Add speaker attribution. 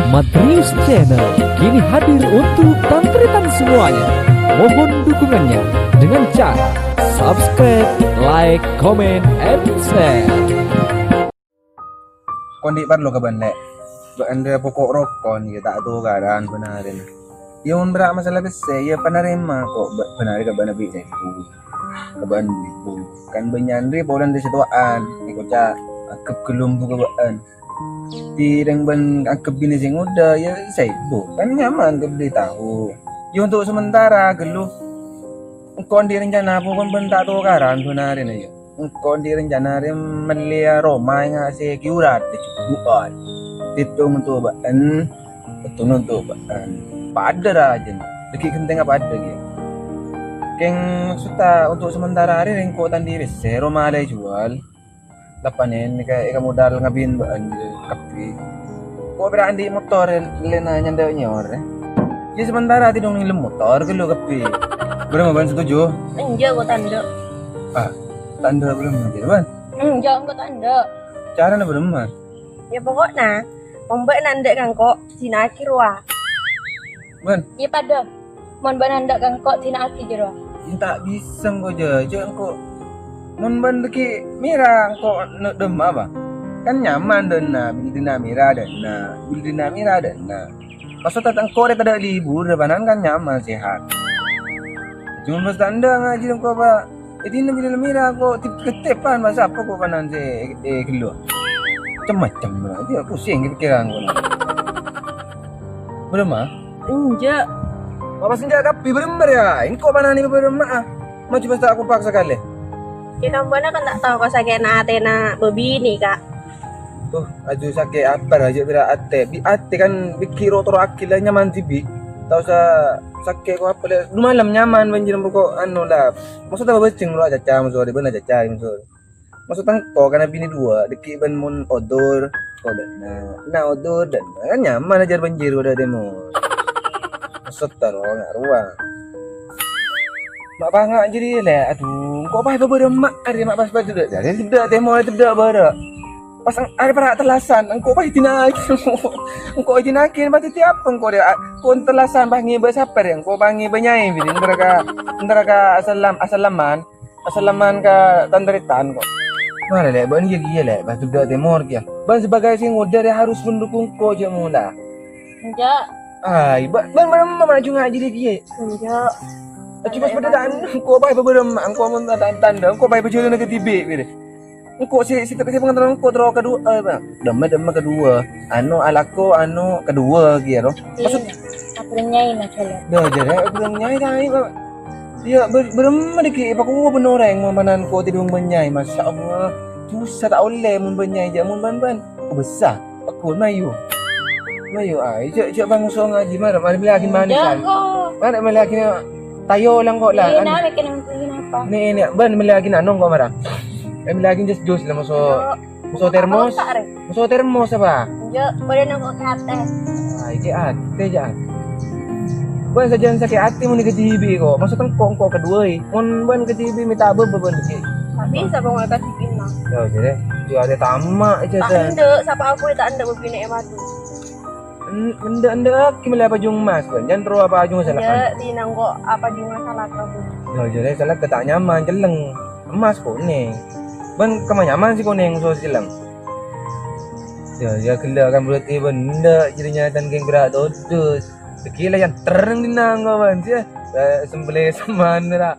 Speaker 1: Madris Channel kini hadir untuk tantritan semuanya. Mohon dukungannya dengan cara subscribe, like, comment, and share.
Speaker 2: Kondi parlo ka banle. Anda pokok rokon ya tak tahu keadaan benarin. Yang berak masalah besar ya penerima kok benar ka bana bisa itu. Kaban itu kan benyandri polan di situaan ikut ca akep kelumbu kabaan. Tirang ban akep bini sing udah ya saya bu kan nyaman ke beli tahu. Ya untuk sementara geluh engkau di rencana apa kan bentak tuh karan benarin aja. Engkau di rencana melia Roma yang ngasih kiurat dicukupan. Itu untuk baan, itu untuk baan. Pada aja, deki kenting apa ada gitu. Keng maksudnya untuk sementara hari engkau tandiri se Roma ada jual. Lapanin kayak modal ngabin baan kapi. Kau berani motor lena nyanda nyor. Ya sementara tidak ngilim motor ke lu kapi. Berapa ban setuju?
Speaker 3: Enggak, gua tanda.
Speaker 2: Tanda belum nanti ban.
Speaker 3: Enggak, gua tanda.
Speaker 2: Cara na belum ban.
Speaker 3: Ya pokoknya, Mbak nanda kan kok tina akhir wah.
Speaker 2: Ban,
Speaker 3: Ya pada, mon mbak nanda kan kok tina akhir jero.
Speaker 2: tak bisa kau je kau. Mun ban deki mira kau nak dem apa? Kan nyaman dana, beli dina mira dana, beli dina mira dana. Maksudnya kau ada libur, depanan kan nyaman sehat. Cuma pas tanda ngaji kau apa? Ini nabi mira kau tip ketepan masa apa kau panan se keluar. Macam-macam lah, dia pusing pikiran kau. Berema?
Speaker 3: Enggak.
Speaker 2: Apa senja kapi beremar ya? Engkau panan ni berema? Macam pas aku paksa kali.
Speaker 3: Kita mbak kan tak tahu kau sakit na ate na bebini kak.
Speaker 2: Tuh, aju sakit apa aja bila ate. Bi ate kan pikir otor akil lah nyaman tibi. Tahu sa sakit ko apa le. Malam nyaman banjir ko anu lah. Maksudnya apa cing lu aja cam so de beuna aja cam so. Maksudnya ko kana bini dua deki ban mun odor ko dan na odor dan kan nyaman aja banjir udah demo. Maksud taro ngaruang. Mak bangak jadi le. Aduh, kok apa beremak ari mak pas tidak. Jadi tidak demo tidak bara. Pas ada para telasan, engkau pasti tinakin, engkau tinakin pasti tiap engkau dia, kau telasan bangi bersaper yang kau bangi bernyai, jadi antara asalaman ke tanderitan kau. Mana le, ban dia gila le, pas sudah temor dia. Ban sebagai sing udah dia harus mendukung kau je mula.
Speaker 3: Enggak.
Speaker 2: Ai, ban maju ngaji dia.
Speaker 3: Enggak.
Speaker 2: Cuma pada engkau baik beberapa, engkau tanda, engkau baik berjalan ke Tibet, gitu. Engkau si pengantaran engkau terus kedua, dama kedua, alako kedua gitu. Maksud
Speaker 3: Aprenyain aja lah.
Speaker 2: dah jadi belum nyai pak. Dia berema deki pak ku benoreng mamanan ko tidung benyai masya Allah. Susah tak boleh mun benyai je mun ban. Besar aku mayu. Mayu ai cek bang so ngaji marah mari lagi manis kan. Mana mari lagi tayo lang kok lah.
Speaker 3: Ini nak bikin apa?
Speaker 2: Ni ban mari lagi anong kok marah. Lagi just dos lah muso termos. Muso termos apa?
Speaker 3: Enggak, boleh nak kate.
Speaker 2: Ai ke ate ja. Ban saja sakit hati mun ke TV kok. Maksudnya kok kedua mun ban ke TV minta beban dikit.
Speaker 3: Tak bisa kau ngangkat bikin mah.
Speaker 2: Ya jadi dia ada tamak aja
Speaker 3: Tak
Speaker 2: kan.
Speaker 3: anda, siapa aku tak anda berbina emadu.
Speaker 2: Anda kemana apa jung mas kan? Jangan terus apa jung salah kan?
Speaker 3: Ya, di nanggo apa juga salah kamu.
Speaker 2: Ya jadi salah ketak nyaman jeleng emas kuning. Ban kemana nyaman sih kuning so silang. Ya kela kan berarti benda jadinya dan geng gerak dodos. Sekila yang terang di nanggo ban sih. Sembelih sama nera.